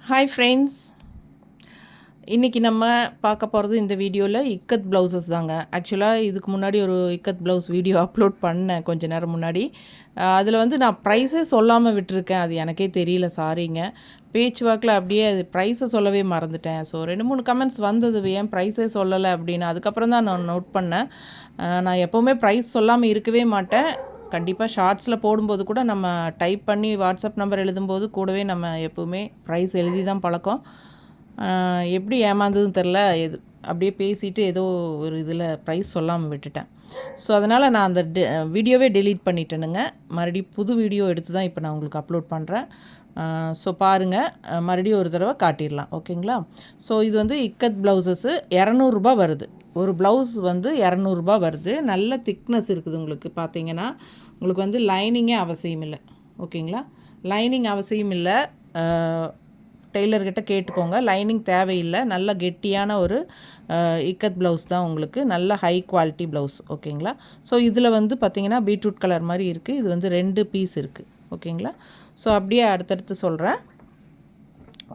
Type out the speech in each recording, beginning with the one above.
Hi friends, இன்றைக்கி நம்ம பார்க்க போகிறது இந்த வீடியோவில் இக்கத் ப்ளவுசஸ் தாங்க. ஆக்சுவலாக இதுக்கு முன்னாடி ஒரு இக்கத் ப்ளவுஸ் வீடியோ அப்லோட் பண்ணேன் கொஞ்ச நேரம் முன்னாடி. அதில் வந்து நான் ப்ரைஸே சொல்லாமல் விட்டுருக்கேன். அது எனக்கே தெரியல, சாரிங்க. பேச்சுவாக்கில் அப்படியே அது ப்ரைஸை சொல்லவே மறந்துட்டேன். ஸோ 2-3 கமெண்ட்ஸ் வந்தது, ஏன் ப்ரைஸே சொல்லலை அப்படின்னு. அதுக்கப்புறம் தான் நான் நோட் பண்ணேன். நான் எப்போவுமே ப்ரைஸ் சொல்லாமல் இருக்கவே மாட்டேன். கண்டிப்பாக ஷார்ட்ஸில் போடும்போது கூட நம்ம டைப் பண்ணி வாட்ஸ்அப் நம்பர் எழுதும்போது கூடவே நம்ம எப்போவுமே ப்ரைஸ் எழுதி தான் பழக்கம். எப்படி ஏமாந்ததுன்னு தெரில, அப்படியே பேசிவிட்டு ஏதோ ஒரு இதில் ப்ரைஸ் சொல்லாமல் விட்டுட்டேன். ஸோ அதனால் நான் அந்த வீடியோவே டெலீட் பண்ணிட்டேனுங்க. மறுபடியும் புது வீடியோ எடுத்து தான் இப்போ நான் உங்களுக்கு அப்லோட் பண்ணுறேன். ஸோ பாருங்கள், மறுபடியும் ஒரு தடவை காட்டிடலாம், ஓகேங்களா? ஸோ இது வந்து இக்கத் ப்ளவுசஸ்ஸு 200 வருது. ஒரு ப்ளவுஸ் வந்து 200 வருது. நல்ல திக்னஸ் இருக்குது. உங்களுக்கு பார்த்தீங்கன்னா உங்களுக்கு வந்து லைனிங்கே அவசியம் இல்லை, ஓகேங்களா? லைனிங் அவசியம் இல்லை. டெய்லர்கிட்ட கேட்டுக்கோங்க, லைனிங் தேவையில்லை. நல்ல கெட்டியான ஒரு இக்கத் ப்ளவுஸ் தான் உங்களுக்கு, நல்ல ஹை குவாலிட்டி ப்ளவுஸ், ஓகேங்களா? ஸோ இதில் வந்து பார்த்திங்கன்னா பீட்ரூட் கலர் மாதிரி இருக்குது. இது வந்து 2 பீஸ் இருக்குது, ஓகேங்களா? ஸோ அப்படியே அடுத்தடுத்து சொல்கிறேன்.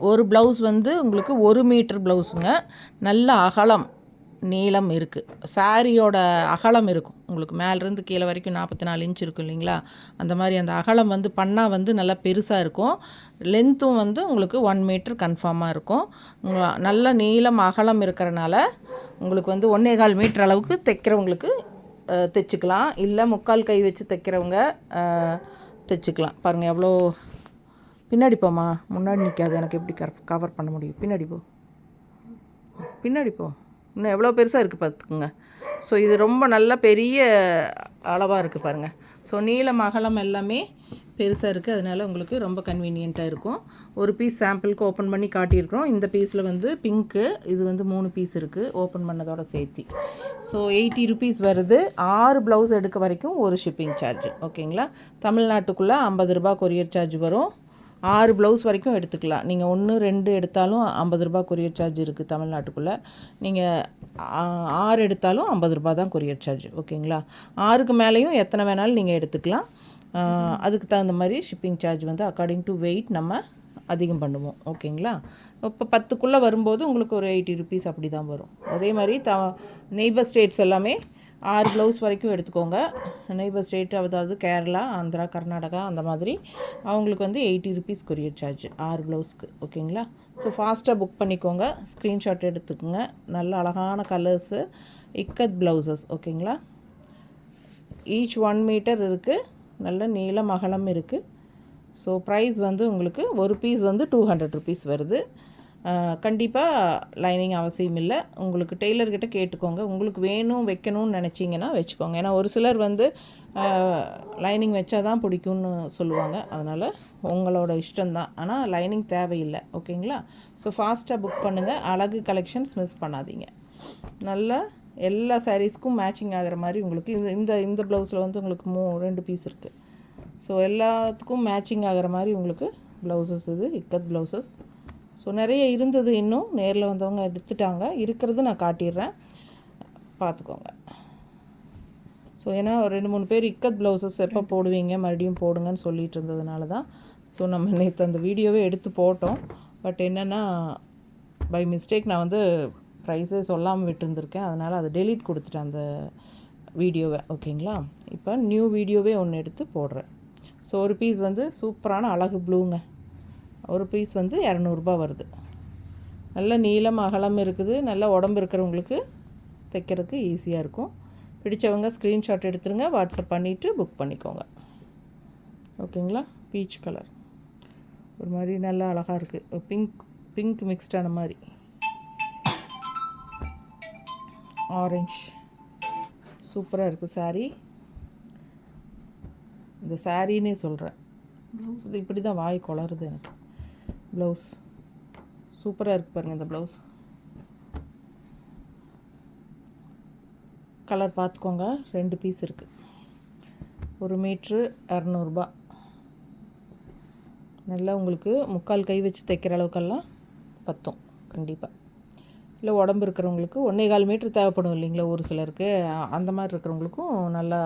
ஒரு ப்ளவுஸ் வந்து உங்களுக்கு 1 மீட்டர் ப்ளவுஸுங்க. நல்ல அகலம் நீளம் இருக்குது. சாரியோட அகலம் இருக்கும் உங்களுக்கு மேலேருந்து கீழே வரைக்கும் 44 இன்ச் இருக்கும் இல்லைங்களா? அந்த மாதிரி அந்த அகலம் வந்து பண்ணால் வந்து நல்லா பெருசாக இருக்கும். லென்த்தும் வந்து உங்களுக்கு 1 மீட்டர் கன்ஃபார்மாக இருக்கும். நல்ல நீளம் அகலம் இருக்கிறனால உங்களுக்கு வந்து 1.25 மீட்டர் அளவுக்கு தைக்கிறவங்களுக்கு தைச்சிக்கலாம். இல்லை 3/4 கை வச்சு தைக்கிறவங்க தைச்சிக்கலாம். பாருங்கள் எவ்வளோ. பின்னாடி போமா, முன்னாடி நிற்காது, எனக்கு எப்படி கவர் பண்ண முடியும்? பின்னாடி போ, பின்னாடி போ. இன்னும் எவ்வளோ பெருசாக இருக்குது பார்த்துக்குங்க. ஸோ இது ரொம்ப நல்ல பெரிய அளவாக இருக்குது பாருங்கள். ஸோ நீளம் அகலம் எல்லாமே பெருசாக இருக்குது. அதனால் உங்களுக்கு ரொம்ப கன்வீனியண்ட்டாக இருக்கும். ஒரு பீஸ் சாம்பிளுக்கு ஓப்பன் பண்ணி காட்டியிருக்கிறோம். இந்த பீஸில் வந்து பிங்க்கு, இது வந்து 3 பீஸ் இருக்குது ஓப்பன் பண்ணதோட சேர்த்தி. ஸோ 80 ருபீஸ் வருது. 6 ப்ளவுஸ் எடுக்க வரைக்கும் ஒரு ஷிப்பிங் சார்ஜ், ஓகேங்களா? தமிழ்நாட்டுக்குள்ளே 50 ரூபா கொரியர் சார்ஜ் வரும். 6 ப்ளவுஸ் வரைக்கும் எடுத்துக்கலாம். நீங்கள் 1, 2 எடுத்தாலும் 50 ரூபா கொரியர் சார்ஜ் இருக்குது தமிழ்நாட்டுக்குள்ளே. நீங்கள் 6 எடுத்தாலும் 50 ரூபா தான் கொரியர் சார்ஜ், ஓகேங்களா? 6க்கு மேலேயும் எத்தனை வேணாலும் நீங்கள் எடுத்துக்கலாம். அதுக்கு தகுந்த மாதிரி ஷிப்பிங் சார்ஜ் வந்து அக்கார்டிங் டு வெயிட் நம்ம அதிகம் பண்ணுவோம், ஓகேங்களா? இப்போ 10க்குள்ளே வரும்போது உங்களுக்கு ஒரு 80 ருபீஸ் அப்படி தான் வரும். அதே மாதிரி நெய்பர் ஸ்டேட்ஸ் எல்லாமே 6 ப்ளவுஸ் வரைக்கும் எடுத்துக்கோங்க. நெய்பர் ஸ்டேட், அதாவது கேரளா, ஆந்திரா, கர்நாடகா, அந்த மாதிரி அவங்களுக்கு வந்து 80 ருபீஸ் கொரியர் சார்ஜ் 6 ப்ளவுஸ்க்கு, ஓகேங்களா? ஸோ ஃபாஸ்ட்டாக புக் பண்ணிக்கோங்க, ஸ்க்ரீன்ஷாட் எடுத்துக்கோங்க. நல்ல அழகான கலர்ஸு இக்கத் ப்ளவுசஸ், ஓகேங்களா? ஈச் 1 மீட்டர் இருக்குது. நல்ல நீளம் அகலம் இருக்குது. ஸோ ப்ரைஸ் வந்து உங்களுக்கு ஒரு பீஸ் வந்து 200 ருபீஸ் வருது. கண்டிப்பாக லைனிங் அவசியம் இல்லை. உங்களுக்கு டெய்லர்கிட்ட கேட்டுக்கோங்க. உங்களுக்கு வேணும் வைக்கணும்னு நினச்சிங்கன்னா வச்சுக்கோங்க. ஏன்னா ஒரு சிலர் வந்து லைனிங் வச்சா தான் பிடிக்கும்னு சொல்லுவாங்க. அதனால் உங்களோட இஷ்டம்தான். ஆனால் லைனிங் தேவையில்லை, ஓகேங்களா? ஸோ ஃபாஸ்ட்டாக புக் பண்ணுங்கள். அழகு கலெக்ஷன்ஸ் மிஸ் பண்ணாதீங்க. நல்ல எல்லா சாரீஸ்க்கும் மேட்சிங் ஆகிற மாதிரி உங்களுக்கு இந்த இந்த ப்ளவுஸில் வந்து உங்களுக்கு 2 பீஸ் இருக்குது. ஸோ எல்லாத்துக்கும் மேட்சிங் ஆகிற மாதிரி உங்களுக்கு ப்ளவுசஸ், இது இக்கத் ப்ளவுசஸ். ஸோ நிறைய இருந்தது, இன்னும் நேரில் வந்தவங்க எடுத்துட்டாங்க. இருக்கிறது நான் காட்டிடுறேன், பார்த்துக்கோங்க. ஸோ ஏன்னா 2-3 பேர் இக்கத் ப்ளவுசஸ் எப்போ போடுவீங்க, மறுபடியும் போடுங்கன்னு சொல்லிகிட்டு இருந்ததுனால தான் ஸோ நம்ம நேற்று அந்த வீடியோவே எடுத்து போட்டோம். பட் என்னென்னா பை மிஸ்டேக் நான் வந்து ப்ரைஸே சொல்லாமல் விட்டுருந்துருக்கேன். அதனால் அதை டெலீட் கொடுத்துட்டேன் அந்த வீடியோவை, ஓகேங்களா? இப்போ நியூ வீடியோவே ஒன்று எடுத்து போடுறேன். ஸோ ஒரு பீஸ் வந்து சூப்பரான அழகு ப்ளூங்க. ஒரு பீஸ் வந்து 200 வருது. நல்ல நீளம் அகலம் இருக்குது. நல்ல உடம்பு இருக்கிறவங்களுக்கு தைக்கிறதுக்கு ஈஸியாக இருக்கும். பிடிச்சவங்க ஸ்க்ரீன்ஷாட் எடுத்துருங்க, வாட்ஸ்அப் பண்ணிவிட்டு புக் பண்ணிக்கோங்க, ஓகேங்களா? பீச் கலர் ஒரு மாதிரி நல்லா அழகாக இருக்குது. பிங்க் மிக்ஸ்டான மாதிரி ஆரஞ்சு சூப்பராக இருக்குது சாரீ. இந்த சாரீன்னே சொல்கிறேன், ப்ளவுஸ் இப்படி தான் வாய் குளருது எனக்கு. ப்ளவுஸ் சூப்பராக இருக்குது பாருங்கள். இந்த ப்ளவுஸ் கலர் பார்த்துக்கோங்க. 2 பீஸ் இருக்குது. 1 மீட்ரு 200 நல்லா உங்களுக்கு 3/4 கை வச்சு தைக்கிற அளவுக்கெல்லாம் பத்தும் கண்டிப்பாக. இல்லை உடம்பு இருக்கிறவங்களுக்கு 1.25 மீட்ரு தேவைப்படும் இல்லைங்களா ஒரு சிலருக்கு. அந்த மாதிரி இருக்கிறவங்களுக்கும் நல்லா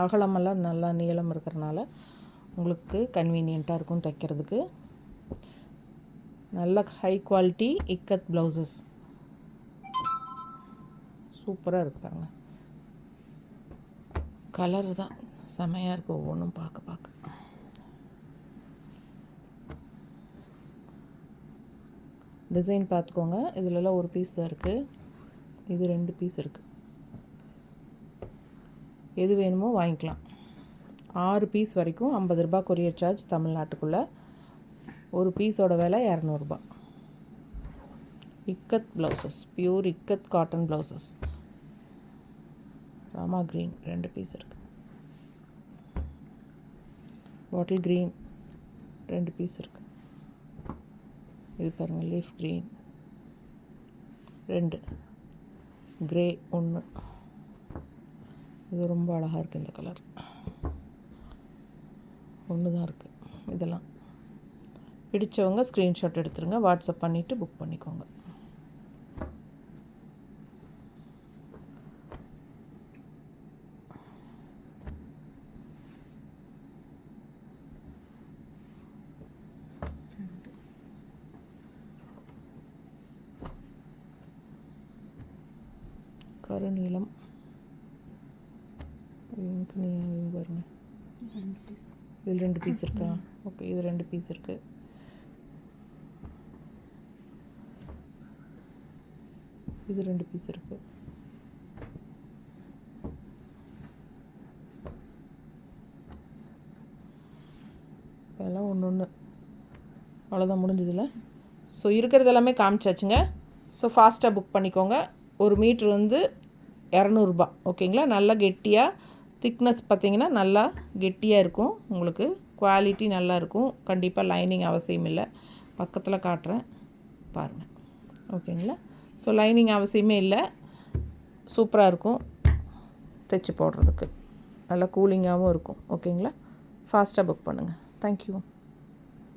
அகலமெல்லாம் நல்லா நீளம் இருக்கிறனால உங்களுக்கு கன்வீனியண்ட்டாக இருக்கும் தைக்கிறதுக்கு. நல்ல ஹை குவாலிட்டி இக்கத் ப்ளவுசஸ் சூப்பராக இருப்பாங்க. கலர் தான் செமையாக இருக்குது ஒவ்வொன்றும் பார்க்க. டிசைன் பார்த்துக்கோங்க. இதிலலாம் ஒரு பீஸ் தான் இருக்குது, இது 2 பீஸ் இருக்குது. எது வேணுமோ வாங்கிக்கலாம். 6 பீஸ் வரைக்கும் 50 ரூபா கொரியர் சார்ஜ் தமிழ்நாட்டுக்குள்ளே. ஒரு பீஸோட விலை 200 ரூபா. Ikat blouses, pure ikat cotton blouses. Rama green 2 piece இருக்குது. பாட்டில் க்ரீன் 2 பீஸ் இருக்குது. இது பாருங்கள், லீஃப் க்ரீன் 2, க்ரே 1. இது ரொம்ப அழகாக இருக்குது. இந்த கலர் 1 தான் இருக்குது. இதெல்லாம் பிடிச்சவங்க ஸ்க்ரீன்ஷாட் எடுத்துருங்க, வாட்ஸ்அப் பண்ணிவிட்டு புக் பண்ணிக்கோங்க. கருநீலம் பாருங்க, இதில் 2 பீஸ் இருக்கா? ஓகே, இது 2 பீஸ் இருக்குது. இது 2 பீஸ் இருக்குது. இதெல்லாம் ஒன்று அவ்வளோதான், முடிஞ்சதில்ல. ஸோ இருக்கிறது எல்லாமே காமிச்சாச்சுங்க. ஸோ ஃபாஸ்ட்டாக புக் பண்ணிக்கோங்க. ஒரு மீட்ரு வந்து 200 ரூபா. ஓகேங்களா? நல்லா கெட்டியாக, திக்னஸ் பார்த்திங்கன்னா நல்லா கெட்டியாக இருக்கும். உங்களுக்கு குவாலிட்டி நல்லா இருக்கும். கண்டிப்பாக லைனிங் அவசியம் இல்லை. பக்கத்தில் காட்டுறேன் பாருங்கள். ஓகேங்களா? ஸோ லைனிங் அவசியமே இல்லை. சூப்பராக இருக்கும் தைச்சி போடுறதுக்கு. நல்லா கூலிங்காகவும் இருக்கும். ஓகேங்களா? ஃபாஸ்ட்டாக புக் பண்ணுங்கள். தேங்க்யூ.